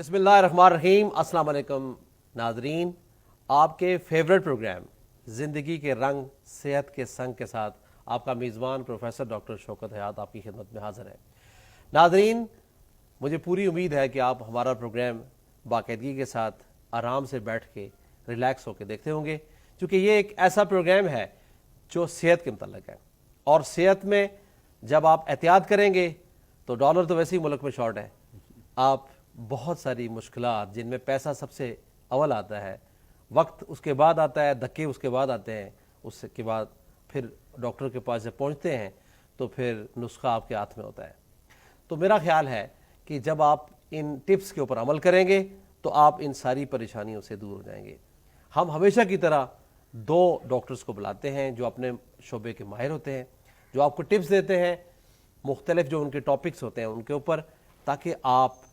بسم اللہ الرحمن الرحیم. السلام علیکم ناظرین. آپ کے فیورٹ پروگرام زندگی کے رنگ صحت کے سنگ کے ساتھ آپ کا میزبان پروفیسر ڈاکٹر شوکت حیات آپ کی خدمت میں حاضر ہے. ناظرین، مجھے پوری امید ہے کہ آپ ہمارا پروگرام باقاعدگی کے ساتھ آرام سے بیٹھ کے ریلیکس ہو کے دیکھتے ہوں گے، چونکہ یہ ایک ایسا پروگرام ہے جو صحت کے متعلق ہے، اور صحت میں جب آپ احتیاط کریں گے تو ڈالر تو ویسے ہی ملک میں شارٹ ہے. آپ بہت ساری مشکلات جن میں پیسہ سب سے اول آتا ہے، وقت اس کے بعد آتا ہے، دھکے اس کے بعد آتے ہیں، اس کے بعد پھر ڈاکٹر کے پاس جب پہنچتے ہیں تو پھر نسخہ آپ کے ہاتھ میں ہوتا ہے. تو میرا خیال ہے کہ جب آپ ان ٹپس کے اوپر عمل کریں گے تو آپ ان ساری پریشانیوں سے دور ہو جائیں گے. ہم ہمیشہ کی طرح دو ڈاکٹرز کو بلاتے ہیں جو اپنے شعبے کے ماہر ہوتے ہیں، جو آپ کو ٹپس دیتے ہیں مختلف جو ان کے ٹاپکس ہوتے ہیں ان کے اوپر، تاکہ آپ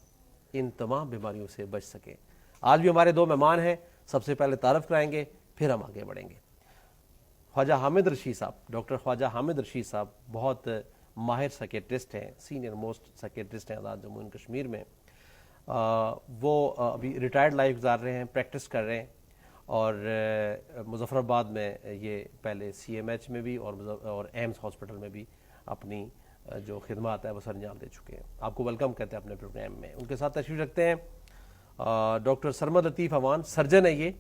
ان تمام بیماریوں سے بچ سکیں. آج بھی ہمارے دو مہمان ہیں. سب سے پہلے تعارف کرائیں گے، پھر ہم آگے بڑھیں گے. خواجہ حامد رشید صاحب، ڈاکٹر خواجہ حامد رشید صاحب بہت ماہر سیکیٹرسٹ ہیں، سینئر موسٹ سیکیٹرسٹ ہیں آزاد جموں اینڈ کشمیر میں. وہ ابھی ریٹائرڈ لائف گزار رہے ہیں، پریکٹس کر رہے ہیں، اور مظفر آباد میں یہ پہلے سی ایم ایچ میں بھی اور ایمس ہاسپٹل میں بھی اپنی جو خدمات ہے وہ سر انجام دے چکے ہیں. آپ کو ویلکم کہتے ہیں اپنے پروگرام میں. ان کے ساتھ تشریف رکھتے ہیں ڈاکٹر سرمد لطیف امان، سرجن ہے، یہ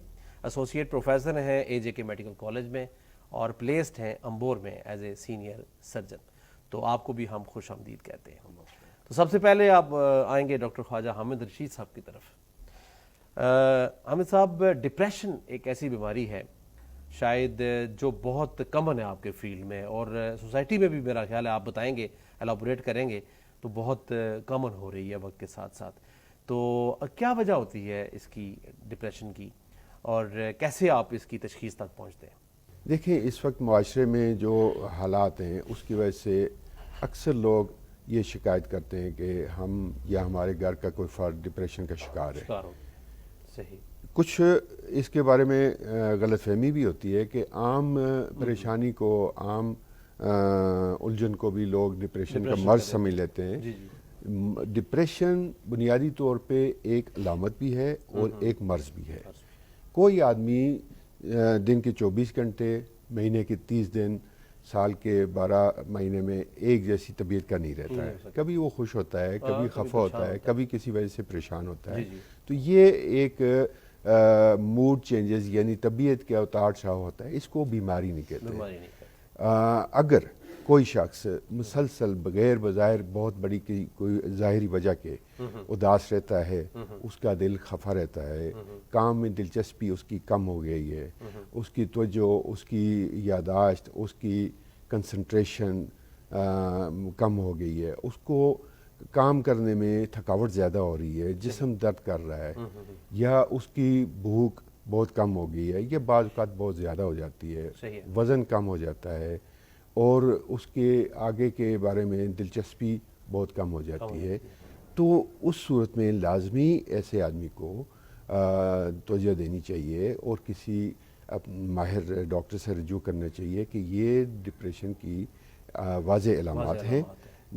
ایسوسیٹ پروفیسر ہیں اے جے کے میڈیکل کالج میں، اور پلیسڈ ہیں امبور میں ایز اے سینئر سرجن. تو آپ کو بھی ہم خوش آمدید کہتے ہیں. تو سب سے پہلے آپ آئیں گے ڈاکٹر خواجہ حامد رشید صاحب کی طرف. حامد صاحب، ڈپریشن ایک ایسی بیماری ہے شاید جو بہت کمن ہے آپ کے فیلڈ میں، اور سوسائٹی میں بھی میرا خیال ہے، آپ بتائیں گے، ایلابوریٹ کریں گے تو بہت کامن ہو رہی ہے وقت کے ساتھ ساتھ. تو کیا وجہ ہوتی ہے اس کی ڈپریشن کی، اور کیسے آپ اس کی تشخیص تک پہنچتے ہیں؟ دیکھیں، اس وقت معاشرے میں جو حالات ہیں اس کی وجہ سے اکثر لوگ یہ شکایت کرتے ہیں کہ ہم یا ہمارے گھر کا کوئی فرد ڈپریشن کا شکار ہے. صحیح. کچھ اس کے بارے میں غلط فہمی بھی ہوتی ہے کہ عام پریشانی کو، عام الجھن کو بھی لوگ ڈپریشن کا مرض سمجھ لیتے ہیں. ڈپریشن بنیادی طور پہ ایک علامت بھی ہے اور ایک مرض بھی ہے. کوئی آدمی دن کے 24 گھنٹے، مہینے کے 30 دن، سال کے 12 مہینے میں ایک جیسی طبیعت کا نہیں رہتا ہے. کبھی وہ خوش ہوتا ہے، کبھی خفا ہوتا ہے، کبھی کسی وجہ سے پریشان ہوتا ہے. تو یہ ایک موڈ چینجز، یعنی طبیعت کا اتار چڑھاؤ ہوتا ہے. اس کو بیماری نہیں کہتے. اگر کوئی شخص مسلسل بغیر بظاہر بہت بڑی کوئی ظاہری وجہ کے اداس رہتا ہے، اس کا دل خفا رہتا ہے، کام میں دلچسپی اس کی کم ہو گئی ہے، اس کی توجہ، اس کی یادداشت، اس کی کنسنٹریشن کم ہو گئی ہے، اس کو کام کرنے میں تھکاوٹ زیادہ ہو رہی ہے، جسم درد کر رہا ہے، یا اس کی بھوک بہت کم ہو گئی ہے، یا بعض اوقات بہت زیادہ ہو جاتی ہے، وزن کم ہو جاتا ہے، اور اس کے آگے کے بارے میں دلچسپی بہت کم ہو جاتی ہے. تو اس صورت میں لازمی ایسے آدمی کو توجہ دینی چاہیے اور کسی ماہر ڈاکٹر سے رجوع کرنا چاہیے کہ یہ ڈپریشن کی واضح علامات ہیں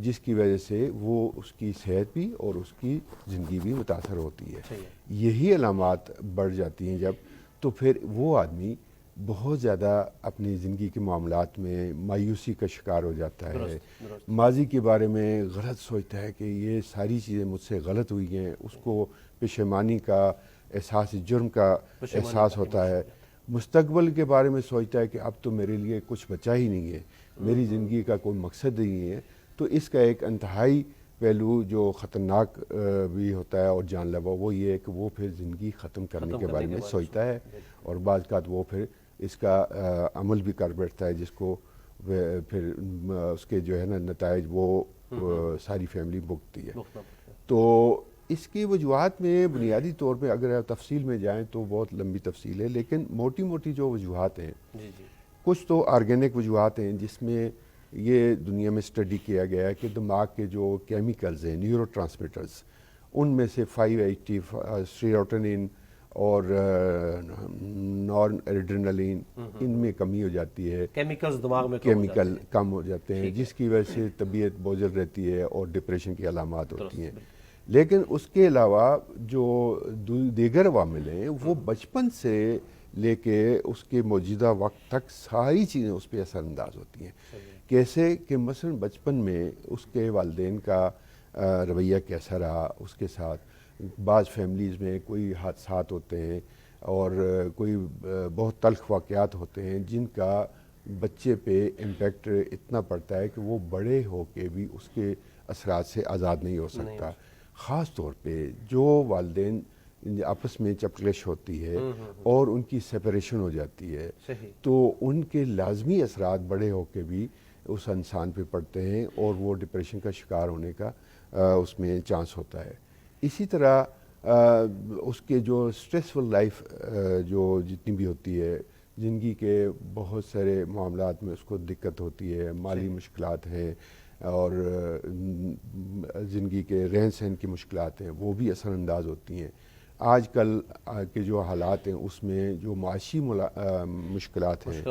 جس کی وجہ سے وہ اس کی صحت بھی اور اس کی زندگی بھی متاثر ہوتی ہے. یہی علامات بڑھ جاتی ہیں جب، تو پھر وہ آدمی بہت زیادہ اپنی زندگی کے معاملات میں مایوسی کا شکار ہو جاتا ہے. ماضی کے بارے میں غلط سوچتا ہے کہ یہ ساری چیزیں مجھ سے غلط ہوئی ہیں. اس کو پشیمانی کا احساس، جرم کا احساس ہوتا ہے. مستقبل کے بارے میں سوچتا ہے کہ اب تو میرے لیے کچھ بچا ہی نہیں ہے، میری زندگی کا کوئی مقصد نہیں ہے. تو اس کا ایک انتہائی پہلو جو خطرناک بھی ہوتا ہے اور جان لیوا، وہ یہ ہے کہ وہ پھر زندگی ختم کرنے کے بارے میں سوچتا ہے، اور بعض اوقات وہ پھر اس کا عمل بھی کر بیٹھتا ہے، جس کو پھر اس کے جو ہے نا نتائج وہ ساری فیملی بھگتتی ہے. تو اس کی وجوہات میں بنیادی طور پہ اگر تفصیل میں جائیں تو بہت لمبی تفصیل ہے، لیکن موٹی موٹی جو وجوہات ہیں، کچھ تو آرگینک وجوہات ہیں جس میں یہ دنیا میں اسٹڈی کیا گیا ہے کہ دماغ کے جو کیمیکلز ہیں، نیورو ٹرانسمیٹرز، ان میں سے 5-HT سیروٹونین اور نارن ایڈرینلین، ان میں کمی ہو جاتی ہے، کیمیکلز دماغ میں کیمیکل کم ہو جاتے ہیں، جس کی وجہ سے طبیعت بوجھل رہتی ہے اور ڈپریشن کی علامات ہوتی ہیں. لیکن اس کے علاوہ جو دیگر عوامل ہیں وہ بچپن سے لے کے اس کے موجودہ وقت تک ساری چیزیں اس پہ اثر انداز ہوتی ہیں. کیسے کہ مثلا بچپن میں اس کے والدین کا رویہ کیسا رہا اس کے ساتھ. بعض فیملیز میں کوئی حادثات ہوتے ہیں اور کوئی بہت تلخ واقعات ہوتے ہیں جن کا بچے پہ امپیکٹ اتنا پڑتا ہے کہ وہ بڑے ہو کے بھی اس کے اثرات سے آزاد نہیں ہو سکتا. خاص طور پہ جو والدین آپس میں چپکلش ہوتی ہے اور ان کی سیپریشن ہو جاتی ہے تو ان کے لازمی اثرات بڑے ہو کے بھی اس انسان پہ پڑتے ہیں اور وہ ڈپریشن کا شکار ہونے کا اس میں چانس ہوتا ہے. اسی طرح اس کے جو سٹریسفل لائف جو جتنی بھی ہوتی ہے, زندگی کے بہت سارے معاملات میں اس کو دقت ہوتی ہے, مالی مشکلات ہیں اور زندگی کے رہن سہن کی مشکلات ہیں, وہ بھی اثر انداز ہوتی ہیں. آج کل کے جو حالات ہیں اس میں جو معاشی مشکلات ہیں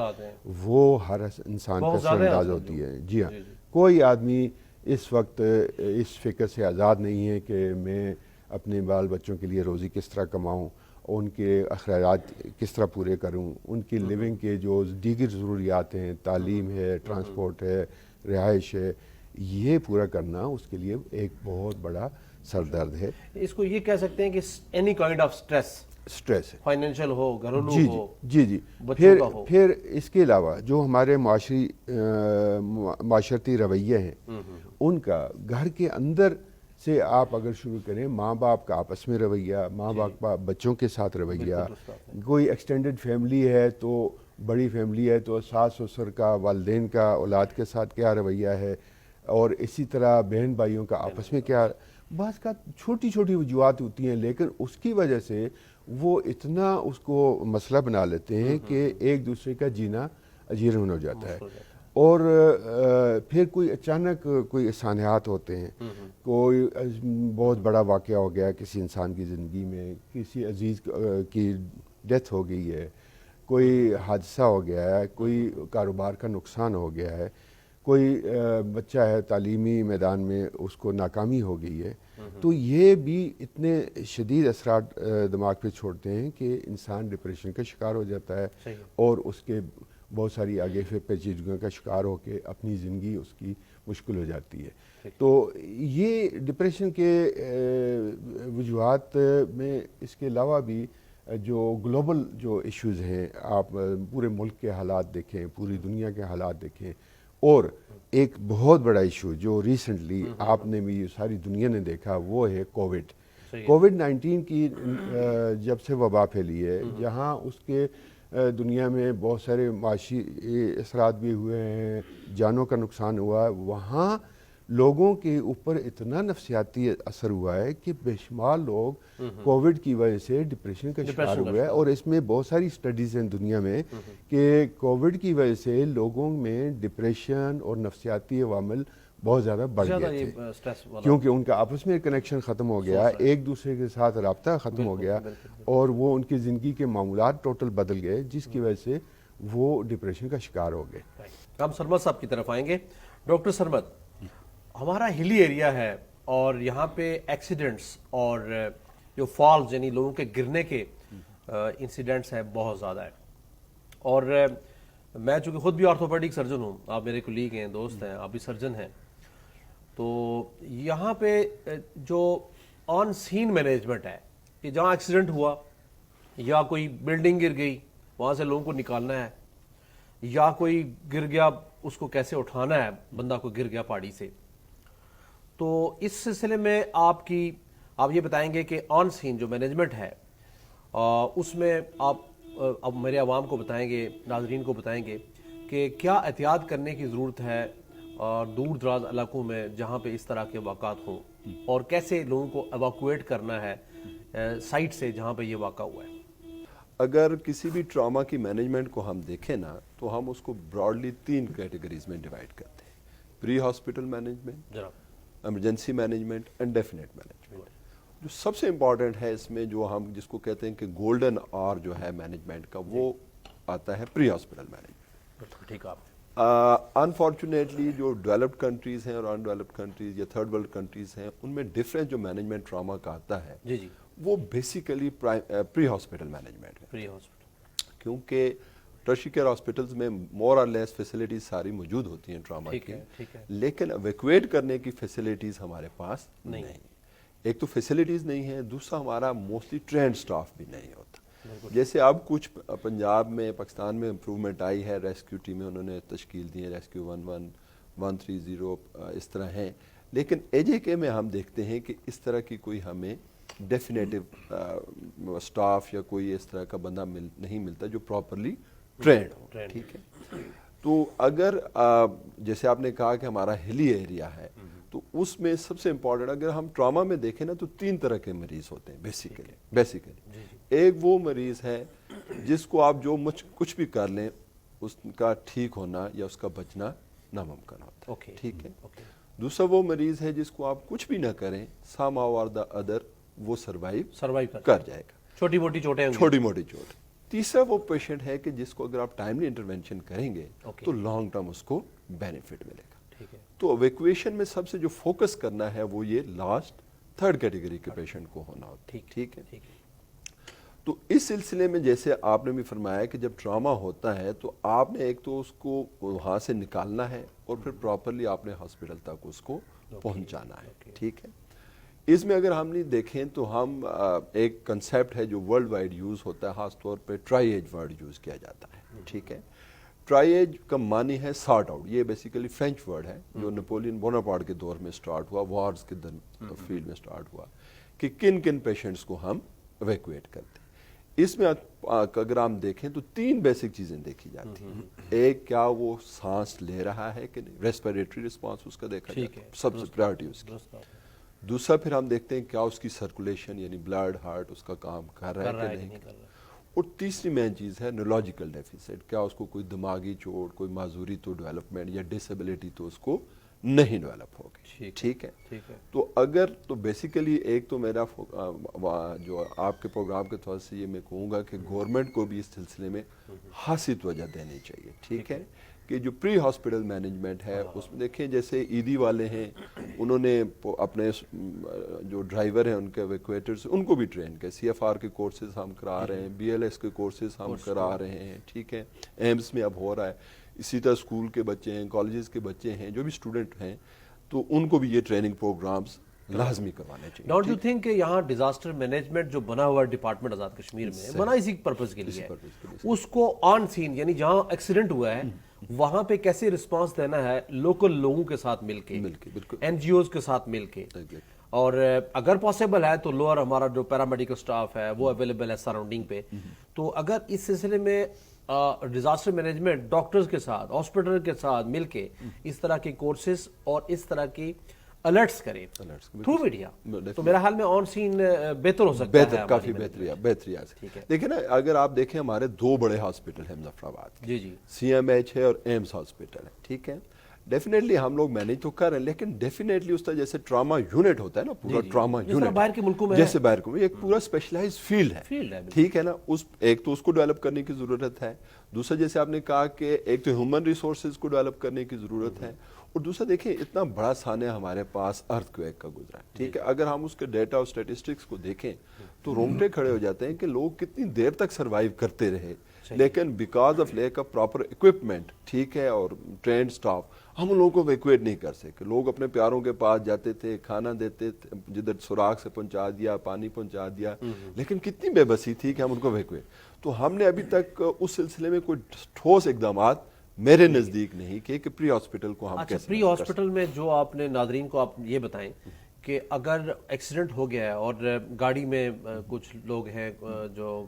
وہ ہر انسان کا اثر انداز ہوتی ہے. جی ہاں, کوئی آدمی اس وقت اس فکر سے آزاد نہیں ہے کہ میں اپنے بال بچوں کے لیے روزی کس طرح کماؤں, ان کے اخراجات کس طرح پورے کروں, ان کی لیونگ کے جو دیگر ضروریات ہیں, تعلیم ہے, ٹرانسپورٹ ہے, رہائش ہے, یہ پورا کرنا اس کے لیے ایک بہت بڑا سر درد ہے. اس کو یہ کہہ سکتے ہیں کہ اینی کائنڈ آف سٹریس ہے, فائنینشیل ہو, گھریلو ہو, جی بچوں کا ہو. پھر اس کے علاوہ جو ہمارے معاشرتی رویے ہیں ان کا گھر کے اندر سے آپ اگر شروع کریں, ماں باپ کا آپس میں رویہ, ماں باپ کا بچوں کے ساتھ رویہ, کوئی ایکسٹینڈڈ فیملی ہے تو بڑی فیملی ہے تو ساس سسر کا, والدین کا اولاد کے ساتھ کیا رویہ ہے, اور اسی طرح بہن بھائیوں کا آپس میں کیا. بعض کا چھوٹی چھوٹی وجوہات ہوتی ہیں لیکن اس کی وجہ سے وہ اتنا اس کو مسئلہ بنا لیتے ہیں کہ ایک دوسرے کا جینا اجیرن ہو جاتا ہے. اور پھر کوئی اچانک کوئی سانحات ہوتے ہیں, کوئی بہت بڑا واقعہ ہو گیا کسی انسان کی زندگی میں, کسی عزیز کی ڈیتھ ہو گئی ہے, کوئی حادثہ ہو گیا ہے, کوئی کاروبار کا نقصان ہو گیا ہے, کوئی بچہ ہے تعلیمی میدان میں اس کو ناکامی ہو گئی ہے, تو یہ بھی اتنے شدید اثرات دماغ پہ چھوڑتے ہیں کہ انسان ڈپریشن کا شکار ہو جاتا ہے اور اس کے بہت ساری آگے پھر پیچیدگیوں کا شکار ہو کے اپنی زندگی اس کی مشکل ہو جاتی ہے. تو یہ ڈپریشن کے وجوہات میں اس کے علاوہ بھی جو گلوبل جو ایشوز ہیں, آپ پورے ملک کے حالات دیکھیں, پوری دنیا کے حالات دیکھیں, اور ایک بہت بڑا ایشو جو ریسنٹلی آپ نے بھی ساری دنیا نے دیکھا وہ ہے کووڈ-19 کی جب سے وبا پھیلی ہے, جہاں اس کے دنیا میں بہت سارے معاشی اثرات بھی ہوئے ہیں, جانوں کا نقصان ہوا ہے, وہاں لوگوں کے اوپر اتنا نفسیاتی اثر ہوا ہے کہ بے شمار لوگ کووڈ کی وجہ سے ڈپریشن کا شکار ہوئے ہیں. اور اس میں بہت ساری سٹڈیز ہیں دنیا میں کہ کووڈ کی وجہ سے لوگوں میں ڈپریشن اور نفسیاتی عوامل بہت زیادہ بڑھ گئے تھے, کیونکہ ان کا آپس میں کنیکشن ختم ہو گیا, ایک دوسرے کے ساتھ رابطہ ختم ہو گیا اور وہ ان کی زندگی کے معمولات ٹوٹل بدل گئے, جس کی وجہ سے وہ ڈپریشن کا شکار ہو گئے. ہم سرمد صاحب کی طرف آئیں گے. ڈاکٹر سرمد, ہمارا ہلی ایریا ہے اور یہاں پہ ایکسیڈنٹس اور جو فالز یعنی لوگوں کے گرنے کے انسیڈنٹس ہیں بہت زیادہ ہے, اور میں چونکہ خود بھی آرتھوپیڈک سرجن ہوں, آپ میرے کولیگ ہیں, دوست ہیں, آپ بھی سرجن ہیں, تو یہاں پہ جو آن سین مینجمنٹ ہے کہ جہاں ایکسیڈنٹ ہوا یا کوئی بلڈنگ گر گئی وہاں سے لوگوں کو نکالنا ہے, یا کوئی گر گیا اس کو کیسے اٹھانا ہے, بندہ کو گر گیا پہاڑی سے, تو اس سلسلے میں آپ یہ بتائیں گے کہ آن سین جو مینجمنٹ ہے اس میں آپ اب میرے عوام کو بتائیں گے, ناظرین کو بتائیں گے کہ کیا احتیاط کرنے کی ضرورت ہے دور دراز علاقوں میں جہاں پہ اس طرح کے واقعات ہوں, اور کیسے لوگوں کو ایواکویٹ کرنا ہے سائٹ سے جہاں پہ یہ واقع ہوا ہے. اگر کسی بھی ٹراما کی مینجمنٹ کو ہم دیکھیں نا تو ہم اس کو براڈلی 3 کیٹیگریز میں ڈیوائڈ کرتے ہیں: pre hospital management, emergency management, indefinite management. جو سب سے امپورٹنٹ ہے اس میں جو ہم جس کو کہتے ہیں کہ گولڈن آر جو ہے مینجمنٹ کا, وہ آتا ہے پری ہاسپٹل مینجمنٹ. ٹھیک ہے. انفارچونیٹلی جو ڈیولپڈ کنٹریز ہیں اور ان ڈیولپڈ کنٹریز یا تھرڈ ورلڈ کنٹریز ہیں ان میں ڈفرینس جو مینجمنٹ ٹراما کا آتا ہے جی جی وہ بیسیکلی پری ہاسپٹل مینجمنٹ ہے. پری ہاسپٹل کیونکہ ٹرشری کیئر ہاسپٹلز میں مور اور لیس فیسلٹیز ساری موجود ہوتی ہیں ٹراما کی, لیکن ایویکویٹ کرنے کی فیسلٹیز ہمارے پاس نہیں. ایک تو فیسلٹیز نہیں ہے, دوسرا ہمارا موسٹلی ٹرینڈ سٹاف بھی نہیں ہوتا. جیسے اب کچھ پنجاب میں پاکستان میں امپروومنٹ آئی ہے, ریسکیو ٹیمیں انہوں نے تشکیل دی ہیں, ریسکیو 11 130 اس طرح ہیں, لیکن AJK میں ہم دیکھتے ہیں کہ اس طرح کی کوئی ہمیں ڈیفینیٹو سٹاف یا کوئی اس طرح کا بندہ نہیں ملتا جو پراپرلی ٹرینڈ ہو. ٹھیک ہے, تو اگر جیسے آپ نے کہا کہ ہمارا ہلی ایریا ہے تو اس میں سب سے امپورٹنٹ اگر ہم ٹراما میں دیکھیں نا تو 3 طرح کے مریض ہوتے ہیں بیسیکلی. ایک وہ مریض ہے جس کو آپ جو کچھ بھی کر لیں اس کا ٹھیک ہونا یا اس کا بچنا ناممکن ہوتا ہے. ٹھیک ہے. دوسرا وہ مریض ہے جس کو آپ کچھ بھی نہ کریں somehow or the other وہ سروائیو کر جائے گا, چھوٹی موٹی چوٹ. تیسرا وہ پیشنٹ ہے کہ جس کو اگر آپ ٹائملی انٹرونشن کریں گے تو لانگ ٹرم اس کو بینیفٹ ملے گا. تو ایویکویشن میں سب سے جو فوکس کرنا ہے وہ یہ لاسٹ 3rd کیٹیگری کے پیشنٹ کو ہونا ہوتا ہے. ٹھیک ہے. تو اس سلسلے میں جیسے آپ نے بھی فرمایا کہ جب ٹراما ہوتا ہے تو آپ نے ایک تو اس کو وہاں سے نکالنا ہے اور پھر پراپرلی آپ نے ہاسپٹل تک اس کو پہنچانا ہے. ٹھیک ہے. اس میں اگر ہم نہیں دیکھیں تو ہم ایک کنسیپٹ ہے جو ورلڈ وائڈ یوز ہوتا ہے, خاص طور پہ ٹرائی ایج ورڈ یوز کیا جاتا ہے. ٹھیک ہے. ٹرائی ایج کا معنی ہے سارٹ آؤٹ. یہ بیسیکلی فرینچ ورڈ ہے جو نیپولین بوناپارٹ کے دور میں سٹارٹ ہوا, وارز کے فیلڈ میں سٹارٹ ہوا کہ کن کن پیشنٹس کو ہم ایویکویٹ کرتے ہیں. اس میں اگر ہم دیکھیں تو 3 بیسک چیزیں دیکھی جاتی ہیں. ایک, کیا وہ سانس لے رہا ہے کہ نہیں, ریسپیریٹری رسپانس اس کا دیکھا جاتا ہے, سب سے پرائرٹی اس کی. دوسرا پھر ہم دیکھتے ہیں کیا اس کی سرکولیشن یعنی بلڈ ہارٹ اس کا کام کر رہا ہے کہ نہیں. اور تیسری مین چیز ہے نیورولوجیکل ڈیفیسٹ, کیا اس کو کوئی دماغی چوٹ, کوئی معذوری تو ڈیولپمنٹ یا ڈسیبلٹی تو اس کو نہیں ڈیولپ ہوگی. ٹھیک ہے. تو اگر تو بیسیکلی ایک تو میرا جو آپ کے پروگرام کے طور سے یہ میں کہوں گا کہ گورنمنٹ کو بھی اس سلسلے میں خاصی توجہ دینی چاہیے. ٹھیک ہے. کہ جو پری ہاسپٹل مینجمنٹ ہے اس میں دیکھیں جیسے ایدی والے ہیں انہوں نے اپنے جو ڈرائیور ہیں ان کے ایویکویٹرز ان کو بھی ٹرین کیا. CFR کے کورسز ہم کرا رہے ہیں, BLS کے کورسز ہم کرا رہے ہیں. ٹھیک ہے. ایمس میں اب ہو رہا ہے. اسی طرح اسکول کے بچے ہیں, کالجز کے بچے ہیں, جو بھی اسٹوڈنٹ ہیں تو ان کو بھی یہ ٹریننگ پروگرامز لازمی کروانے چاہیے. ڈونٹ یو تھنک کہ یہاں ڈیزاسٹر مینجمنٹ جو بنا ہوا ہے ڈپارٹمنٹ آزاد کشمیر میں بنا اسی پرپز کے لیے ہے, اس کو آن سین یعنی جہاں ایکسیڈنٹ ہوا ہے وہاں پہ کیسے رسپانس دینا ہے لوکل لوگوں کے ساتھ مل کے, NGOز کے ساتھ مل کے, اور اگر پاسبل ہے تو لوور ہمارا جو پیرامیڈیکل سٹاف ہے وہ اویلیبل ہے سراؤنڈنگ پہ. تو اگر اس سلسلے میں ڈیزاسٹر مینجمنٹ ڈاکٹرز کے ساتھ ہاسپٹل کے ساتھ مل کے اس طرح کے کورسز اور اس طرح کی الرٹس کریں تھرو میڈیا تو میرا حال میں آن سین بہتر ہو سکتا ہے. کافی بہتری آ سکتی ہے. دیکھیں نا اگر آپ دیکھیں ہمارے 2 بڑے ہاسپٹل ہیں مظفر آباد, CMH ہے اور ایمس ہاسپٹل ہے. ٹھیک ہے. ڈیفینیٹلی ہم لوگ مینیج تو کر رہے ہیں لیکن ڈیفینیٹلی اس طرح جیسے ٹراما یونٹ ہوتا ہے نا, پورا ٹراما یونٹ باہر کے ملکوں میں جیسے باہر کو ایک پورا اسپیشلائز فیلڈ ہے. ٹھیک ہے نا. ایک تو اس کو ڈیولپ کرنے کی ضرورت ہے. دوسرا جیسے آپ نے کہا کہ ایک تو ہیومن ریسورسز کو ڈیولپ کرنے کی ضرورت ہے, اور دوسرا دیکھیں اتنا بڑا سانحہ ہمارے پاس ارتھ کویک کا گزرا ہے. ٹھیک ہے. اگر ہم اس کے ڈیٹا اور اسٹیٹسٹکس کو دیکھیں تو رونگٹے کھڑے ہو جاتے ہیں کہ لوگ کتنی دیر تک سروائیو کرتے رہے, لیکن because of lack of proper equipment, ٹھیک ہے, اور ٹرینڈ سٹاف ہم ان لوگوں کو ایویکویٹ نہیں کر سکے. لوگ اپنے پیاروں کے پاس جاتے تھے, کھانا دیتے تھے, جدھر سوراخ سے پہنچا دیا, پانی پہنچا دیا, لیکن کتنی بے بسی تھی کہ ہم ان کو ایویکویٹ. تو ہم نے ابھی تک اس سلسلے میں کوئی ٹھوس اقدامات میرے نزدیک نہیں کہ پری ہاسپٹل کو ہم کیسے پری ہاسپٹل میں جو آپ نے ناظرین کو آپ یہ بتائیں کہ اگر ایکسیڈنٹ ہو گیا ہے اور گاڑی میں کچھ لوگ ہیں جو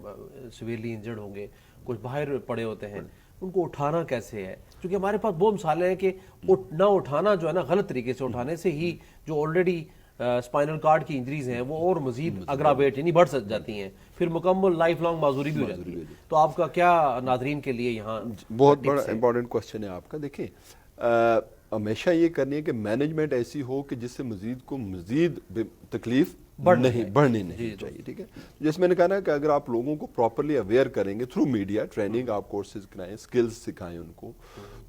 سیویرلی انجرڈ ہوں گے, کچھ باہر پڑے ہوتے ہیں, ان کو اٹھانا کیسے ہے؟ کیونکہ ہمارے پاس وہ مثالیں ہیں کہ نہ اٹھانا جو ہے نا غلط طریقے سے اٹھانے سے ہی جو آلریڈی اسپائنل کارڈ کی انجریز ہیں وہ اور مزید اگراویٹ یعنی بڑھ سکتی ہیں, پھر مکمل لائف لانگ معذوری بھی ہو جاتی ہے. تو آپ کا کیا ناظرین کے لیے یہاں بہت بڑا امپورٹنٹ کوسچن ہے آپ کا. دیکھیں ہمیشہ یہ کرنی ہے کہ مینجمنٹ ایسی ہو کہ جس سے مزید تکلیف بڑھنی نہیں چاہیے. ٹھیک ہے. جیسے میں نے کہا نا کہ اگر آپ لوگوں کو پراپرلی اویئر کریں گے تھرو میڈیا, ٹریننگ آپ کورسز کرائیں, اسکلز سکھائیں ان کو,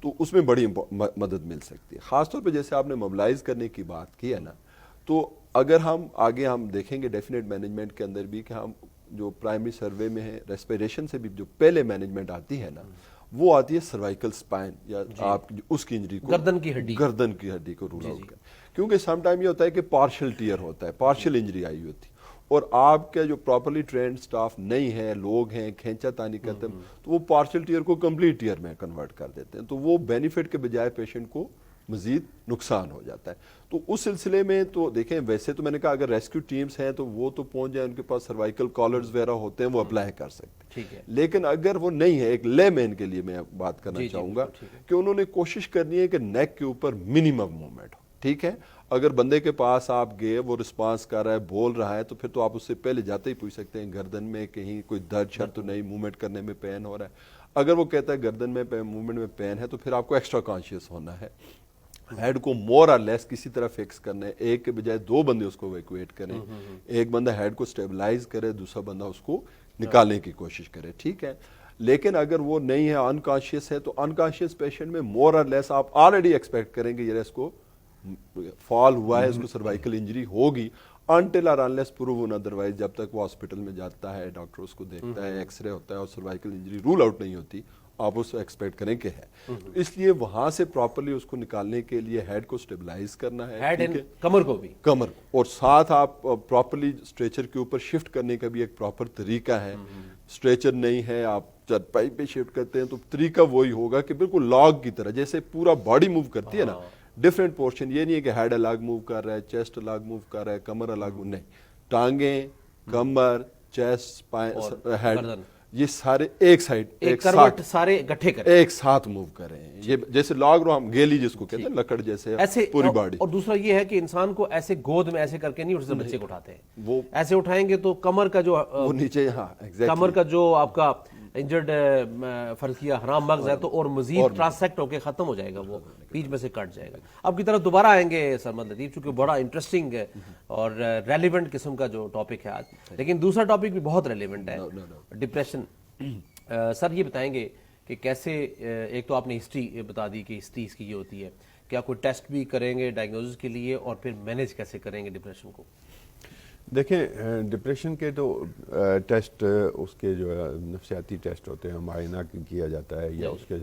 تو اس میں بڑی مدد مل سکتی ہے. خاص طور پہ جیسے آپ نے موبلائز کرنے کی بات کی ہے نا, تو اگر ہم آگے ہم دیکھیں گے ڈیفینیٹ مینجمنٹ کے اندر بھی کہ ہم جو پرائمری سروے میں ہے ریسپیریشن سے بھی جو پہلے مینجمنٹ آتی ہے نا, وہ آتی ہے سروائیکل سپائن یا آپ اس کی انجری کو گردن کی ہڈی کو رول آؤٹ کریں. کیونکہ سم ٹائم یہ ہوتا ہے کہ پارشل ٹیئر ہوتا ہے, پارشل انجری آئی ہوتی ہے, اور آپ کا جو پراپرلی ٹرینڈ سٹاف نہیں ہے, لوگ ہیں کھینچا تانی کرتے ہیں, تو وہ پارشل ٹیئر کو کمپلیٹ ٹیئر میں کنورٹ کر دیتے ہیں, تو وہ بینیفٹ کے بجائے پیشنٹ کو مزید نقصان ہو جاتا ہے. تو اس سلسلے میں تو دیکھیں, ویسے تو میں نے کہا اگر ریسکیو ٹیمز ہیں تو وہ تو پہنچ جائیں, ان کے پاس سروائیکل کالرز وغیرہ ہوتے ہیں, وہ اپلائی کر سکتے ہیں. لیکن اگر وہ نہیں ہے, ایک لے مین کے لیے میں بات کرنا چاہوں گا کہ انہوں نے کوشش کرنی ہے کہ نیک کے اوپر منیمم موومنٹ ہو. ٹھیک ہے, اگر بندے کے پاس آپ گئے, وہ رسپانس کر رہا ہے, بول رہا ہے, تو پھر تو آپ اس سے پہلے جاتے ہی پوچھ سکتے ہیں گردن میں کہیں کوئی درد شر تو نہیں, موومنٹ کرنے میں پین ہو رہا ہے. اگر وہ کہتا ہے گردن میں موومنٹ میں پین ہے, تو پھر آپ کو ایکسٹرا کانشیس ہونا ہے, ہیڈ کو مور اور لیس کسی طرح فکس کرنا ہے. ایک کے بجائے دو بندے اس کو ایویکویٹ کریں, ایک بندہ ہیڈ کو سٹیبلائز کرے, دوسرا بندہ اس کو نکالنے کی کوشش کرے. ٹھیک ہے, لیکن اگر وہ نہیں ہے, انکانشیس ہے, تو انکانشیس پیشنٹ میں مور اور لیس آپ آلریڈی ایکسپیکٹ کریں گے یہ اس کو فال ہوا ہے, اس کو سروائیکل انجری ہوگی, انٹل اور انلیس پروون ادروائز. جب تک وہ ہاسپٹل میں جاتا ہے, ڈاکٹر اس کو دیکھتا ہے, ایکس رے ہوتا ہے اور سروائیکل انجری رول آؤٹ نہیں ہوتی, آپ اس کو ایکسپیکٹ کریں کہ ہے. اس لیے وہاں سے پراپرلی اس کو نکالنے کے لیے ہیڈ کو سٹیبلائز کرنا ہے, ہیڈ کمر کو بھی, کمر, اور ساتھ آپ پراپرلی اسٹریچر کے اوپر شفٹ کرنے کا بھی ایک پراپر طریقہ ہے. اسٹریچر نہیں ہے, آپ چرپائی پہ شفٹ کرتے ہیں, تو طریقہ وہی ہوگا کہ بالکل لاگ کی طرح, جیسے پورا باڈی موو کرتی ہے نا, ڈفرینٹ پورشن. یہ نہیں ہے کہ ہیڈ الگ موو کر رہا ہے, چیسٹ الگ موو کر رہا ہے, کمر الگ موو, نہیں, ٹانگیں, کمر, چیسٹ, ہیڈ, یہ سارے ایک سائڈ ایک ساتھ سارے اکٹھے کریں, ایک ساتھ موو کریں. یہ جیسے لاگ رو ہم گیلی جس کو کہتے ہیں, لکڑ جیسے پوری باڈی. اور دوسرا یہ ہے کہ انسان کو ایسے گود میں ایسے کر کے نہیں اٹھتے, بچے کو اٹھاتے ہیں, وہ ایسے اٹھائیں گے تو کمر کا جو نیچے, کمر کا جو آپ کا انجرڈ فرض کیا حرام مغز ہے, تو اور مزید ٹرانسیکٹ ہو کے ختم ہو جائے گا, وہ بیچ میں سے کٹ جائے گا. اب کی طرف دوبارہ آئیں گے سرمد لطیف, چونکہ بڑا انٹرسٹنگ اور ریلیونٹ قسم کا جو ٹاپک ہے آج, لیکن دوسرا ٹاپک بھی بہت ریلیونٹ ہے, ڈپریشن. سر یہ بتائیں گے کہ کیسے, ایک تو آپ نے ہسٹری بتا دی کہ ہسٹری اس کی یہ ہوتی ہے, کیا کوئی ٹیسٹ بھی کریں گے ڈائگنوزس کے لیے, اور پھر مینیج کیسے کریں گے ڈپریشن کو؟ دیکھیں, ڈپریشن کے تو ٹیسٹ, اس کے جو نفسیاتی ٹیسٹ ہوتے ہیں, معائنہ کیا جاتا ہے, یا اس کے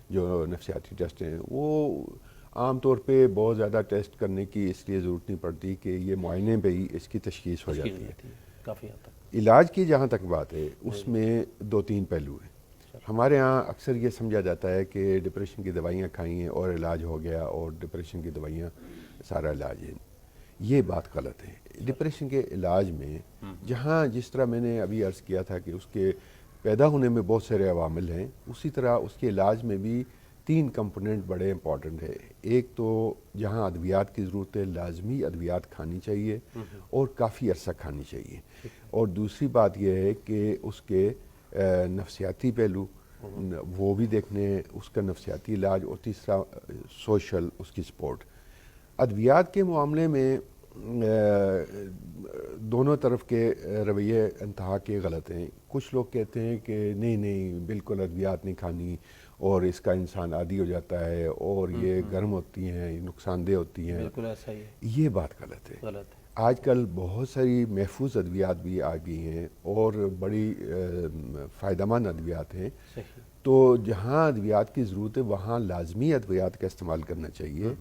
جو نفسیاتی ٹیسٹ ہیں, وہ عام طور پہ بہت زیادہ ٹیسٹ کرنے کی اس لیے ضرورت نہیں پڑتی کہ یہ معائنے پہ ہی اس کی تشخیص ہو جاتی ہے کافی حد تک. علاج کی جہاں تک بات ہے, اس میں 2-3 پہلو ہیں. ہمارے ہاں اکثر یہ سمجھا جاتا ہے کہ ڈپریشن کی دوائیاں کھائیں ہیں اور علاج ہو گیا, اور ڈپریشن کی دوائیاں سارا علاج ہے. یہ بات غلط ہے. ڈپریشن کے علاج میں جہاں جس طرح میں نے ابھی عرض کیا تھا کہ اس کے پیدا ہونے میں بہت سارے عوامل ہیں, اسی طرح اس کے علاج میں بھی 3 کمپوننٹ بڑے امپورٹنٹ ہے. ایک تو جہاں ادویات کی ضرورت ہے, لازمی ادویات کھانی چاہیے اور کافی عرصہ کھانی چاہیے. اور دوسری بات یہ ہے کہ اس کے نفسیاتی پہلو وہ بھی دیکھنے, اس کا نفسیاتی علاج, اور تیسرا سوشل, اس کی سپورٹ. ادویات کے معاملے میں دونوں طرف کے رویے انتہا کے غلط ہیں. کچھ لوگ کہتے ہیں کہ نہیں بالکل ادویات نہیں کھانی, اور اس کا انسان عادی ہو جاتا ہے, اور یہ گرم ہوتی ہیں, نقصان دہ ہوتی ہیں. بالکل ایسا ہی ہے. یہ بات غلط ہے. آج کل بہت ساری محفوظ ادویات بھی آ گئی ہیں, اور بڑی فائدہ مند ادویات ہیں. تو جہاں ادویات کی ضرورت ہے وہاں لازمی ادویات کا استعمال کرنا چاہیے.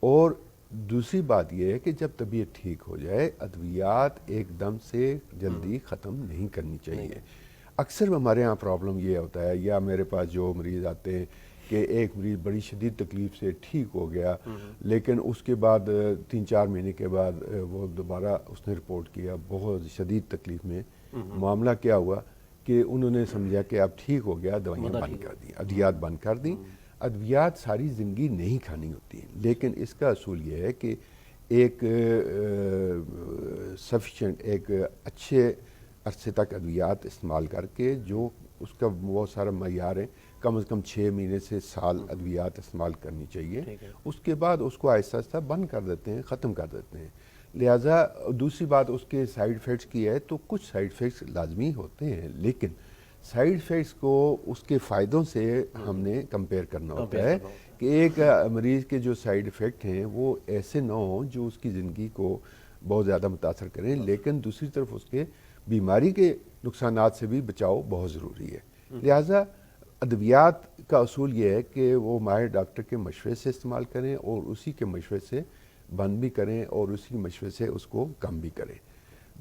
اور دوسری بات یہ ہے کہ جب طبیعت ٹھیک ہو جائے, ادویات ایک دم سے جلدی ختم نہیں کرنی چاہیے. اکثر ہمارے ہاں پرابلم یہ ہوتا ہے, یا میرے پاس جو مریض آتے ہیں کہ ایک مریض بڑی شدید تکلیف سے ٹھیک ہو گیا, لیکن اس کے بعد 3-4 مہینے کے بعد وہ دوبارہ اس نے رپورٹ کیا بہت شدید تکلیف میں. معاملہ کیا ہوا کہ انہوں نے سمجھا کہ اب ٹھیک ہو گیا, دوائیاں بند کر دیں, ادویات بند کر دیں. ادویات ساری زندگی نہیں کھانی ہوتی ہیں, لیکن اس کا اصول یہ ہے کہ ایک سفیشینٹ, ایک اچھے عرصے تک ادویات استعمال کر کے, جو اس کا بہت سارا معیار ہے, کم از کم 6 مہینے سے سال ادویات استعمال کرنی چاہیے. اس کے بعد اس کو آہستہ آہستہ بند کر دیتے ہیں, ختم کر دیتے ہیں. لہٰذا دوسری بات اس کے سائیڈ افیکٹس کی ہے, تو کچھ سائیڈ افیکٹس لازمی ہوتے ہیں, لیکن سائیڈ افیکٹس کو اس کے فائدوں سے ہم نے کمپیئر کرنا ہوتا ہے کہ ایک مریض کے جو سائیڈ افیکٹ ہیں وہ ایسے نہ ہوں جو اس کی زندگی کو بہت زیادہ متاثر کریں، لیکن دوسری طرف اس کے بیماری کے نقصانات سے بھی بچاؤ بہت ضروری ہے۔ لہٰذا ادویات کا اصول یہ ہے کہ وہ ماہر ڈاکٹر کے مشورے سے استعمال کریں اور اسی کے مشورے سے بند بھی کریں اور اسی مشورے سے اس کو کم بھی کریں۔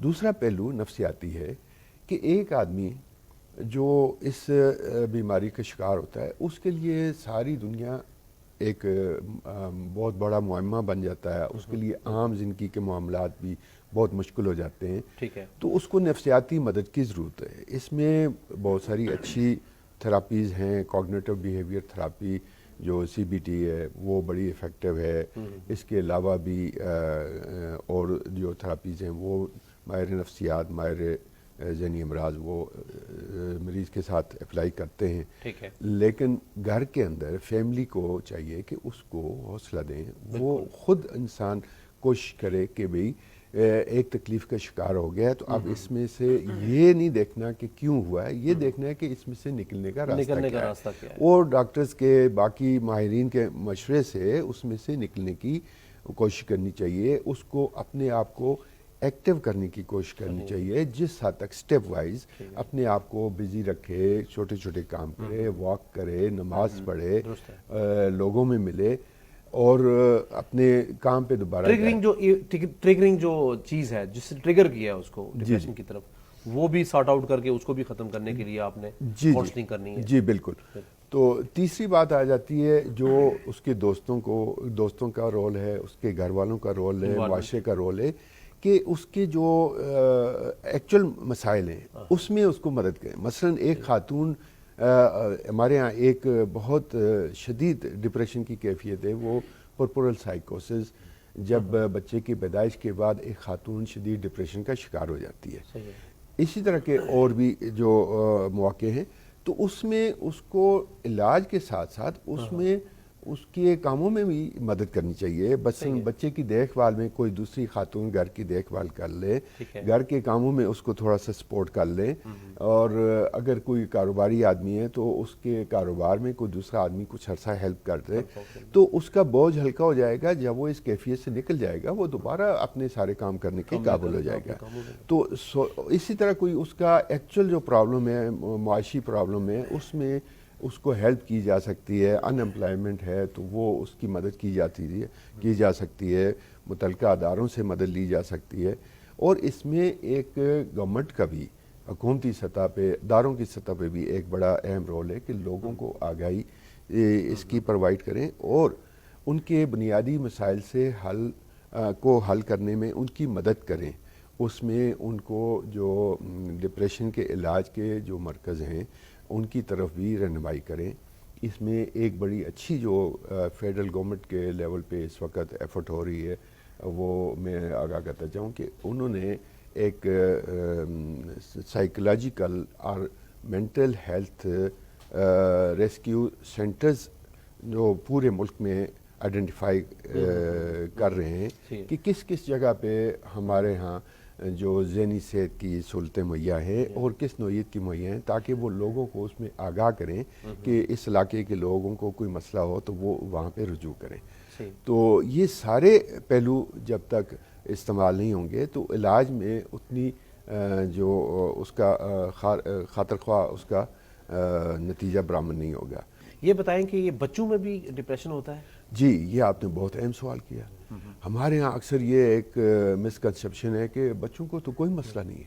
دوسرا پہلو نفسیاتی ہے کہ ایک آدمی جو اس بیماری کا شکار ہوتا ہے اس کے لیے ساری دنیا ایک بہت بڑا معمہ بن جاتا ہے، اس کے لیے عام زندگی کے معاملات بھی بہت مشکل ہو جاتے ہیں، ٹھیک ہے، تو اس کو نفسیاتی مدد کی ضرورت ہے۔ اس میں بہت ساری اچھی تھراپیز ہیں، کوگنیٹو بیہیویئر تھراپی جو سی بی ٹی ہے وہ بڑی افیکٹو ہے، اس کے علاوہ بھی اور جو تھراپیز ہیں وہ ماہر نفسیات، ماہر ذہنی امراض وہ مریض کے ساتھ اپلائی کرتے ہیں، ٹھیک ہے، لیکن گھر کے اندر فیملی کو چاہیے کہ اس کو حوصلہ دیں، وہ خود انسان کوشش کرے کہ بھئی ایک تکلیف کا شکار ہو گیا ہے تو اب اس میں سے یہ نہیں دیکھنا کہ کیوں ہوا ہے، یہ دیکھنا ہے کہ اس میں سے نکلنے کا راستہ کیا ہے، اور ڈاکٹرز کے باقی ماہرین کے مشورے سے اس میں سے نکلنے کی کوشش کرنی چاہیے، اس کو اپنے آپ کو ایکٹیو کرنے کی کوشش کرنی چاہیے، جس حد تک سٹیپ وائز اپنے آپ کو بزی رکھے، چھوٹے چھوٹے کام کرے، واک کرے، نماز پڑھے، لوگوں میں ملے اور اپنے کام پہ دوبارہ ٹریگرنگ جو چیز ہے جس سے ٹریگر کیا ہے اس کو ڈپریشن کی طرف، وہ بھی سارٹ آؤٹ کر کے اس کو بھی ختم کرنے کے لیے آپ نے کاؤنسلنگ کرنی ہے۔ جی بالکل۔ تو تیسری بات آ جاتی ہے جو اس کے دوستوں کا رول ہے، اس کے گھر والوں کا رول ہے، معاشرے کا رول ہے کہ اس کے جو ایکچوئل مسائل ہیں اس میں اس کو مدد کریں۔ مثلا ایک خاتون، ہمارے ہاں ایک بہت شدید ڈپریشن کی کیفیت ہے، وہ پرپورل سائیکوسس، جب بچے کی پیدائش کے بعد ایک خاتون شدید ڈپریشن کا شکار ہو جاتی ہے۔ اسی طرح کے اور بھی جو مواقع ہیں، تو اس میں اس کو علاج کے ساتھ ساتھ اس میں اس کے کاموں میں بھی مدد کرنی چاہیے۔ بچے کی دیکھ بھال میں کوئی دوسری خاتون گھر کی دیکھ بھال کر لے، گھر کے کاموں میں اس کو تھوڑا سا سپورٹ کر لے، اور اگر کوئی کاروباری آدمی ہے تو اس کے کاروبار میں کوئی دوسرا آدمی کچھ عرصہ ہیلپ کر دے تو اس کا بوجھ ہلکا ہو جائے گا۔ جب وہ اس کیفیت سے نکل جائے گا وہ دوبارہ اپنے سارے کام کرنے کے قابل ہو جائے گا۔ تو اسی طرح کوئی اس کا ایکچوئل جو پرابلم ہے، معاشی پرابلم ہے، اس میں اس کو ہیلپ کی جا سکتی ہے، ان امپلائمنٹ ہے تو وہ اس کی مدد کی جا سکتی ہے، متعلقہ اداروں سے مدد لی جا سکتی ہے۔ اور اس میں ایک گورنمنٹ کا بھی، حکومتی سطح پہ، اداروں کی سطح پہ بھی ایک بڑا اہم رول ہے کہ لوگوں کو آگاہی اس کی پرووائڈ کریں اور ان کے بنیادی مسائل سے حل کرنے میں ان کی مدد کریں۔ اس میں ان کو جو ڈپریشن کے علاج کے جو مرکز ہیں ان کی طرف بھی رہنمائی کریں۔ اس میں ایک بڑی اچھی جو فیڈرل گورنمنٹ کے لیول پہ اس وقت ایفرٹ ہو رہی ہے، وہ میں آگاہ کرتا چاہوں کہ انہوں نے ایک سائیکولوجیکل اور مینٹل ہیلتھ ریسکیو سینٹرز جو پورے ملک میں آئیڈینٹیفائی کر رہے ہیں کہ کس کس جگہ پہ ہمارے ہاں جو ذہنی صحت کی سہولتیں مہیا ہیں اور کس نوعیت کی مہیا ہیں، تاکہ وہ لوگوں کو اس میں آگاہ کریں کہ اس علاقے کے لوگوں کو کوئی مسئلہ ہو تو وہ وہاں پہ رجوع کریں۔ تو یہ سارے پہلو جب تک استعمال نہیں ہوں گے تو علاج میں اتنی جو اس کا خاطر خواہ اس کا نتیجہ برآمد نہیں ہوگا۔ یہ بتائیں کہ یہ بچوں میں بھی ڈپریشن ہوتا ہے؟ جی، یہ آپ نے بہت اہم سوال کیا۔ ہمارے ہاں اکثر یہ ایک مسکنسیپشن ہے کہ بچوں کو تو کوئی مسئلہ نہیں ہے،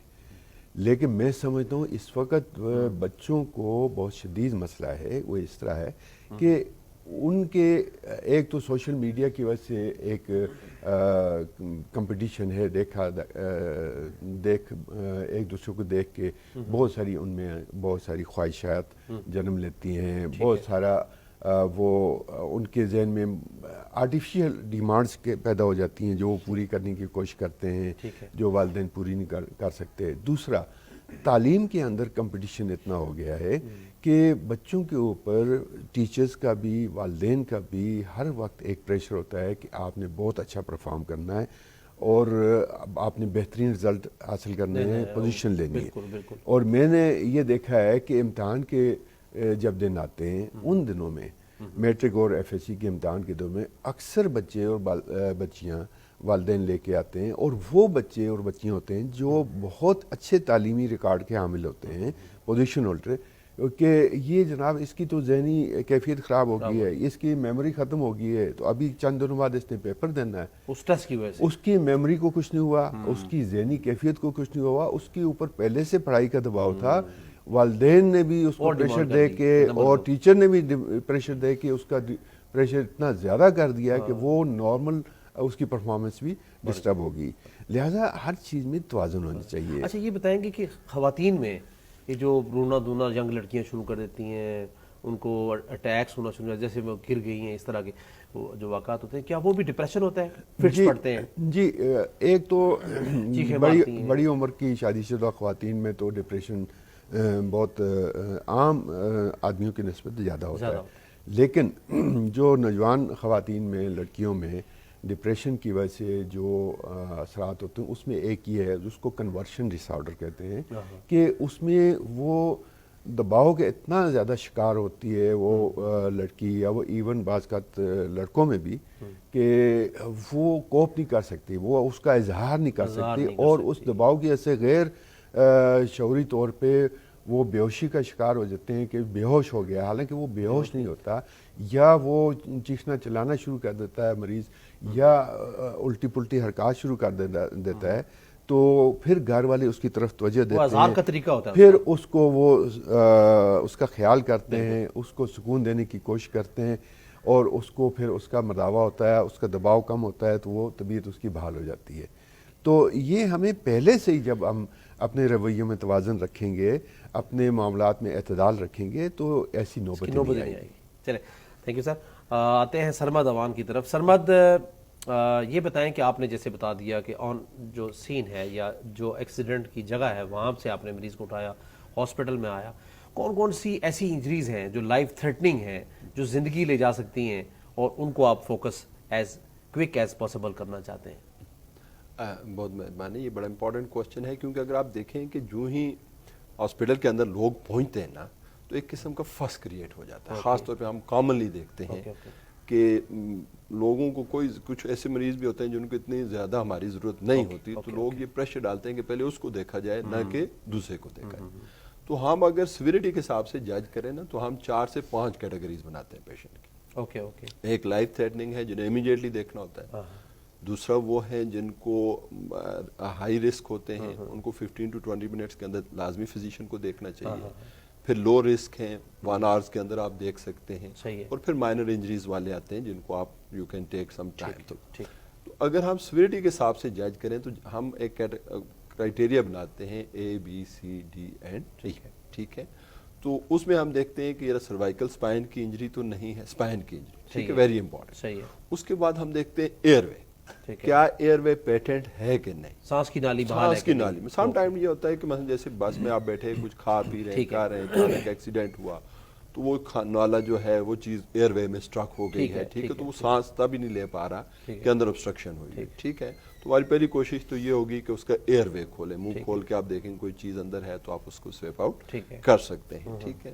لیکن میں سمجھتا ہوں اس وقت بچوں کو بہت شدید مسئلہ ہے۔ وہ اس طرح ہے کہ ان کے ایک تو سوشل میڈیا کی وجہ سے ایک کمپٹیشن ہے، ایک دوسرے کو دیکھ کے بہت ساری ان میں بہت ساری خواہشات جنم لیتی ہیں، بہت سارا وہ ان کے ذہن میں آرٹیفیشل ڈیمانڈز پیدا ہو جاتی ہیں جو وہ پوری کرنے کی کوشش کرتے ہیں، جو والدین پوری نہیں کر سکتے۔ دوسرا، تعلیم کے اندر کمپٹیشن اتنا ہو گیا ہے کہ بچوں کے اوپر ٹیچرز کا بھی، والدین کا بھی ہر وقت ایک پریشر ہوتا ہے کہ آپ نے بہت اچھا پرفارم کرنا ہے اور آپ نے بہترین رزلٹ حاصل کرنے ہیں، پوزیشن لینی ہے. بالکل. اور میں نے یہ دیکھا ہے کہ امتحان کے جب دن آتے ہیں ان دنوں میں میٹرک اور ایف ایس سی کے امتحان کے دنوں میں اکثر بچے اور بچیاں والدین لے کے آتے ہیں، اور وہ بچے اور بچیاں ہوتے ہیں جو بہت اچھے تعلیمی ریکارڈ کے حامل ہوتے ہیں، پوزیشن ہولڈر، کہ یہ جناب اس کی تو ذہنی کیفیت خراب ہو گئی ہے، اس کی میموری ختم ہو گئی ہے، تو ابھی چند دنوں بعد اس نے پیپر دینا ہے، اس ٹیسٹ کی وجہ سے اس کی میموری کو کچھ نہیں ہوا، اس کی ذہنی کیفیت کو کچھ نہیں ہوا، اس کے اوپر پہلے سے پڑھائی کا دباؤ تھا، والدین نے بھی اس کو پریشر دے کے اور ٹیچر نے بھی پریشر دے کے اس کا پریشر اتنا زیادہ کر دیا کہ وہ نارمل اس کی پرفارمنس بھی ڈسٹرب ہوگی. لہٰذا ہر چیز میں توازن ہونا چاہیے. اچھا یہ بتائیں گے کہ خواتین میں یہ جو رونا دھونا ینگ لڑکیاں شروع کر دیتی ہیں، ان کو اٹیکس ہونا شروع، جیسے وہ گر گئی ہیں، اس طرح کے جو واقعات ہوتے ہیں، کیا وہ بھی ڈپریشن ہوتا ہے، فٹس پڑتے ہیں؟ جی ایک تو بڑی عمر کی شادی شدہ خواتین میں تو ڈپریشن بہت عام آدمیوں کی نسبت زیادہ ہوتا ہے، لیکن جو نوجوان خواتین میں، لڑکیوں میں ڈپریشن کی وجہ سے جو اثرات ہوتے ہیں، اس میں ایک یہ ہے جس کو کنورشن ڈس آرڈر کہتے ہیں، کہ اس میں وہ دباؤ کے اتنا زیادہ شکار ہوتی ہے وہ لڑکی، یا وہ ایون بعض کا لڑکوں میں بھی، کہ وہ کوپ نہیں کر سکتی، وہ اس کا اظہار نہیں کر سکتی، اور اس دباؤ کی وجہ سے غیر شعوری طور پہ وہ بے ہوشی کا شکار ہو جاتے ہیں کہ بے ہوش ہو گیا، حالانکہ وہ بے ہوش نہیں ہوتا، یا وہ چیخنا چلانا شروع کر دیتا ہے مریض، یا الٹی پلٹی حرکات شروع کر دیتا ہے، تو پھر گھر والے اس کی طرف توجہ دیتے ہیں، کا طریقہ ہوتا ہے، پھر اس کو وہ اس کا خیال کرتے ہیں، اس کو سکون دینے کی کوشش کرتے ہیں، اور اس کو پھر اس کا مداوع ہوتا ہے، اس کا دباؤ کم ہوتا ہے، تو وہ طبیعت اس کی بحال ہو جاتی ہے. تو یہ ہمیں پہلے سے ہی جب ہم اپنے رویوں میں توازن رکھیں گے، اپنے معاملات میں اعتدال رکھیں گے، تو ایسی نوبت نہیں آئے گی. چلیں تھینک یو سر. آتے ہیں سرمد اوان کی طرف. سرمد یہ بتائیں کہ آپ نے جیسے بتا دیا کہ آن جو سین ہے یا جو ایکسیڈنٹ کی جگہ ہے وہاں سے آپ نے مریض کو اٹھایا، ہاسپٹل میں آیا، کون کون سی ایسی انجریز ہیں جو لائف تھریٹننگ ہیں، جو زندگی لے جا سکتی ہیں، اور ان کو آپ focus as quick as possible کرنا چاہتے ہیں؟ بہت مہربانی. یہ بڑا امپورٹنٹ کوسچن ہے، کیونکہ اگر آپ دیکھیں کہ جو ہی ہاسپٹل کے اندر لوگ پہنچتے ہیں نا، تو ایک قسم کا فس کریٹ ہو جاتا ہے. خاص طور پہ ہم کامنلی دیکھتے ہیں کہ لوگوں کو کچھ ایسے مریض بھی ہوتے ہیں جن کو اتنی زیادہ ہماری ضرورت نہیں ہوتی، تو لوگ یہ پریشر ڈالتے ہیں کہ پہلے اس کو دیکھا جائے نہ کہ دوسرے کو دیکھا جائے. تو ہم اگر سیویریٹی کے حساب سے جج کریں نا، تو ہم 4 سے 5 کیٹیگریز بناتے ہیں پیشنٹ کی. ایک لائف تھریٹننگ ہے جنہیں امیڈیٹلی دیکھنا ہوتا ہے. دوسرا وہ ہے جن کو ہائی رسک ہوتے ہیں، ان کو 15 to 20 منٹس کے اندر لازمی فزیشین کو دیکھنا چاہیے. پھر لو رسک ہیں، 1 hours کے اندر آپ دیکھ سکتے ہیں. اور پھر مائنر انجریز والے آتے ہیں جن کو آپ you can take some time. تو اگر ہم سیویریٹی کے حساب سے جج کریں تو ہم ایک کرائٹیریا بناتے ہیں ABCD ٹھیک ہے. تو اس میں ہم دیکھتے ہیں کہ یہ سروائکل اسپائن کی انجری تو نہیں ہے، اسپائن کی انجری، ٹھیک ہے، ویری امپورٹنٹ. اس کے بعد ہم دیکھتے ہیں ایئر وے، کیا ایئر وے پیٹنٹ ہے کہ نہیں، سانس کی نالی بحال ہے. سانس کی نالی میں سم ٹائم یہ ہوتا ہے کہ مثلا جیسے بس میں آپ بیٹھے کچھ کھا پی رہے ہیں، کھا رہے ہیں، اچانک ایکسیڈنٹ ہوا، تو وہ نالا جو ہے وہ چیز ایئر وے میں سٹرک ہو گئی ہے، ٹھیک ہے، تو وہ سانس تب ہی نہیں لے پا رہا کہ اندر obstruction ہوئی ہے، ٹھیک ہے. تو ہماری پہلی کوشش تو یہ ہوگی کہ اس کا ایئر وے کھولیں، منہ کھول کے آپ دیکھیں کوئی چیز اندر ہے تو آپ اس کو سویپ آؤٹ کر سکتے ہیں، ٹھیک ہے.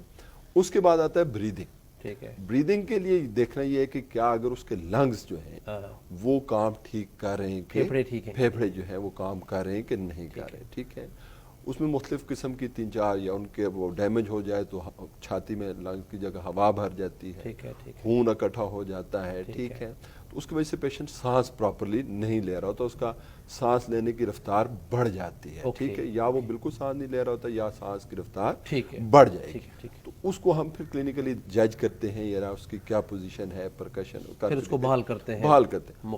اس کے بعد آتا ہے بریدنگ. بریدنگ کے لیے دیکھنا یہ ہے کہ کیا اگر اس کے لنگز جو ہیں وہ کام ٹھیک کر رہے ہیں، کہ پھیپھڑے جو ہیں وہ کام کر رہے ہیں کہ نہیں کر رہے، ٹھیک ہے. اس میں مختلف قسم کی 3-4 یا ان کے وہ ڈیمیج ہو جائے تو چھاتی میں لنگ کی جگہ ہوا بھر جاتی ہے، خون اکٹھا ہو جاتا ہے، ٹھیک ہے. تو اس کی وجہ سے پیشنٹ سانس پراپرلی نہیں لے رہا ہوتا، اس کا سانس لینے کی رفتار بڑھ جاتی ہے، ٹھیک ہے، یا وہ بالکل سانس نہیں لے رہا ہوتا یا سانس کی رفتار بڑھ جائے گی. تو اس کو ہم پھر کلینکلی جج کرتے ہیں، یا اس کی کیا پوزیشن ہے، پرکشن، پھر اس کو بحال کرتے ہیں.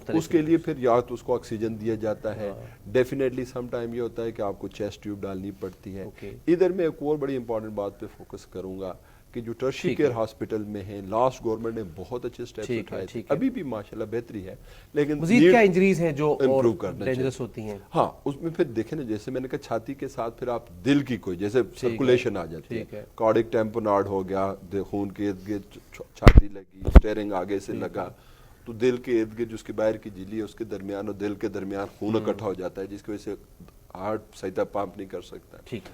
اس کے لیے پھر یا تو اس کو آکسیجن دیا جاتا ہے، ڈیفینیٹلی سم ٹائم یہ ہوتا ہے کہ آپ کو چیسٹ ٹیوب ڈالنی پڑتی ہے. ادھر میں ایک اور بڑی امپورٹنٹ بات پہ فوکس کروں گا کہ جو ٹرشری کیئر ہاسپٹل میں ہیں، لاسٹ گورنمنٹ نے بہت اچھے سٹیپس اٹھائے تھے، ابھی بھی ماشاءاللہ بہتری ہے، لیکن مزید کیا انجریز ہیں جو امپروو کرنا ڈینجرس ہوتی ہیں. ہاں اس میں پھر دیکھیں نا، جیسے میں نے کہا چھاتی کے ساتھ پھر آپ دل کی کوئی جیسے سرکولیشن آ جاتی ہے، کارڈک ٹیمپوناڈ ہو گیا، خون کے ارد گرد چھاتی لگی، اسٹیرنگ آگے سے لگا، تو دل کے ارد گرد جو اس کے باہر کی جھلی ہے اس کے درمیان اور دل کے درمیان خون اکٹھا ہو جاتا ہے جس کی وجہ سے ہارٹ صحیح طرح پمپ نہیں کر سکتا. ٹھیک.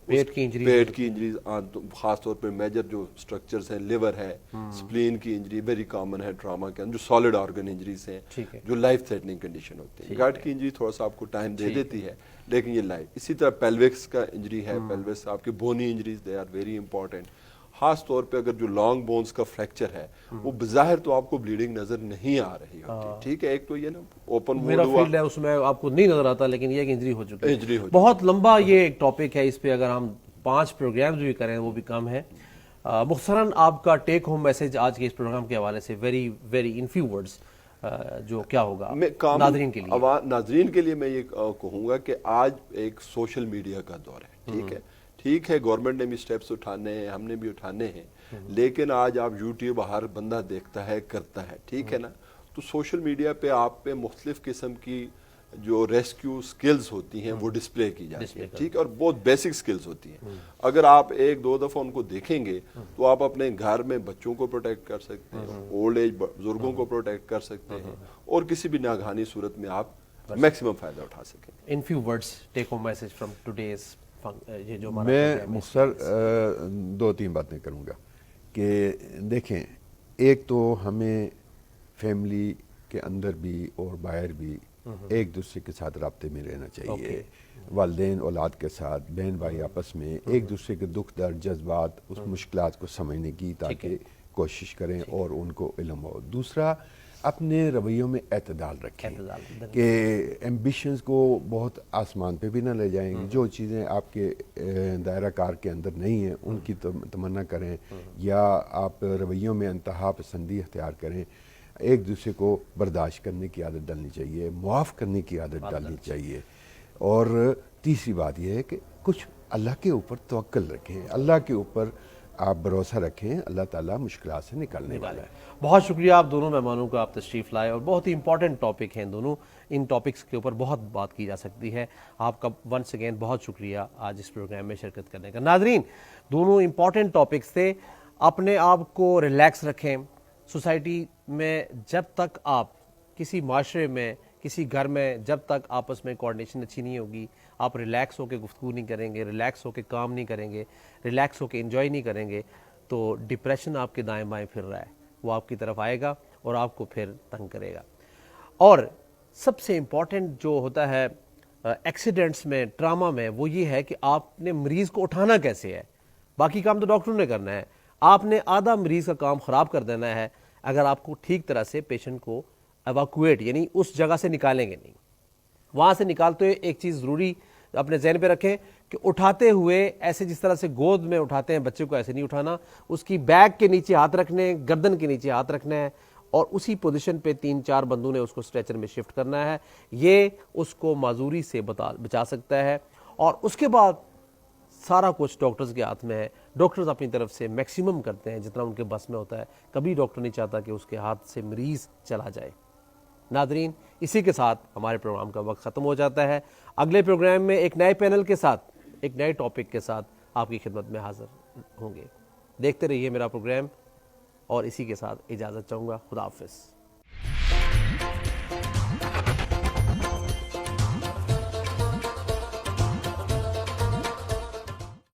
پیٹ کی انجریز خاص طور پہ میجر جو سٹرکچرز ہیں, لیور ہے, سپلین کی انجری ویری کامن ہے ٹراما کے اندر, جو سالڈ آرگن انجریز ہیں جو لائف تھریٹنگ کنڈیشن ہوتی ہے. گٹ کی انجری تھوڑا سا آپ کو ٹائم دے دیتی ہے لیکن یہ لائف. اسی طرح پیلوکس کا انجری ہے, پیلوس آپ کی bony injuries they are very important. خاص طور پہ اگر جو لانگ بونز کا فریکچر ہے وہ بظاہر تو آپ کو بلیڈنگ نظر نہیں آ رہی ہوتی. ٹھیک ہے, ایک تو یہ نا اوپن میرا فیلڈ ہے اس میں آپ کو نہیں نظر آتا, لیکن یہ ایک انجری ہو چکی ہے. بہت لمبا یہ ایک ٹاپک ہے, اس پہ اگر ہم 5 پروگرامز بھی کریں وہ بھی کم ہے. مختصراً آپ کا ٹیک ہوم میسج آج کے اس پروگرام کے حوالے سے very very in few words جو کیا ہوگا ناظرین کے لیے؟ ناظرین کے لیے میں یہ کہوں گا کہ آج ایک سوشل میڈیا کا دور ہے. ٹھیک ہے گورنمنٹ نے بھی سٹیپس اٹھانے ہیں, ہم نے بھی اٹھانے ہیں, لیکن آج آپ یوٹیوب ہر بندہ دیکھتا ہے کرتا ہے. ٹھیک ہے نا, تو سوشل میڈیا پہ آپ پہ مختلف قسم کی جو ریسکیو سکلز ہوتی ہیں وہ ڈسپلے کی جاتی ہیں. ٹھیک ہے, اور بہت بیسک سکلز ہوتی ہیں. اگر آپ 1-2 دفعہ ان کو دیکھیں گے تو آپ اپنے گھر میں بچوں کو پروٹیکٹ کر سکتے ہیں, اولڈ ایج بزرگوں کو پروٹیکٹ کر سکتے ہیں, اور کسی بھی ناگہانی صورت میں آپ میکسیمم فائدہ اٹھا سکیں. In few words take home message from today's. میں مختصر 2-3 باتیں کروں گا کہ دیکھیں, ایک تو ہمیں فیملی کے اندر بھی اور باہر بھی ایک دوسرے کے ساتھ رابطے میں رہنا چاہیے. والدین اولاد کے ساتھ, بہن بھائی آپس میں ایک دوسرے کے دکھ درد جذبات اس مشکلات کو سمجھنے کی تاکہ کوشش کریں اور ان کو علم ہو. دوسرا, اپنے رویوں میں اعتدال رکھیں کہ ایمبیشنز کو بہت آسمان پہ بھی نہ لے جائیں. جو چیزیں آپ کے دائرہ کار کے اندر نہیں ہیں ان کی تمنا کریں, یا آپ رویوں میں انتہا پسندی اختیار کریں. ایک دوسرے کو برداشت کرنے کی عادت ڈالنی چاہیے, معاف کرنے کی عادت ڈالنی چاہیے. اور تیسری بات یہ ہے کہ کچھ اللہ کے اوپر توکل رکھیں, اللہ کے اوپر آپ بھروسہ رکھیں, اللہ تعالیٰ مشکلات سے نکالنے والا ہے. بہت شکریہ آپ دونوں مہمانوں کا, آپ تشریف لائے, اور بہت ہی امپورٹنٹ ٹاپک ہیں دونوں. ان ٹاپکس کے اوپر بہت بات کی جا سکتی ہے. آپ کا ونس اگین بہت شکریہ آج اس پروگرام میں شرکت کرنے کا. ناظرین, دونوں امپورٹنٹ ٹاپکس تھے. اپنے آپ کو ریلیکس رکھیں. سوسائٹی میں جب تک آپ کسی معاشرے میں کسی گھر میں جب تک آپس میں کوارڈینیشن اچھی نہیں ہوگی, آپ ریلیکس ہو کے گفتگو نہیں کریں گے, ریلیکس ہو کے کام نہیں کریں گے, ریلیکس ہو کے انجوائے نہیں کریں گے, تو ڈپریشن آپ کے دائیں بائیں پھر رہا ہے, وہ آپ کی طرف آئے گا اور آپ کو پھر تنگ کرے گا. اور سب سے امپورٹنٹ جو ہوتا ہے ایکسیڈنٹس میں, ٹراما میں, وہ یہ ہے کہ آپ نے مریض کو اٹھانا کیسے ہے. باقی کام تو ڈاکٹروں نے کرنا ہے, آپ نے آدھا مریض کا کام خراب کر دینا ہے اگر آپ کو ٹھیک طرح سے پیشنٹ کو ایواکویٹ یعنی اس جگہ سے نکالیں گے نہیں. وہاں سے نکالتے ہوئے ایک چیز ضروری اپنے ذہن پہ رکھیں کہ اٹھاتے ہوئے ایسے جس طرح سے گود میں اٹھاتے ہیں بچے کو, ایسے نہیں اٹھانا. اس کی بیک کے نیچے ہاتھ رکھنے, گردن کے نیچے ہاتھ رکھنا ہے, اور اسی پوزیشن پہ 3-4 بندوں نے اس کو اسٹریچر میں شفٹ کرنا ہے. یہ اس کو معذوری سے بچا سکتا ہے. اور اس کے بعد سارا کچھ ڈاکٹرز کے ہاتھ میں ہے. ڈاکٹرز اپنی طرف سے میکسیمم کرتے ہیں جتنا ان کے بس میں ہوتا ہے. کبھی ڈاکٹر نہیں چاہتا کہ اس کے ہاتھ سے مریض چلا جائے. ناظرین, اسی کے ساتھ ہمارے پروگرام کا وقت ختم ہو جاتا ہے. اگلے پروگرام میں ایک نئے پینل کے ساتھ, ایک نئے ٹاپک کے ساتھ آپ کی خدمت میں حاضر ہوں گے. دیکھتے رہیے میرا پروگرام, اور اسی کے ساتھ اجازت چاہوں گا. خدا حافظ.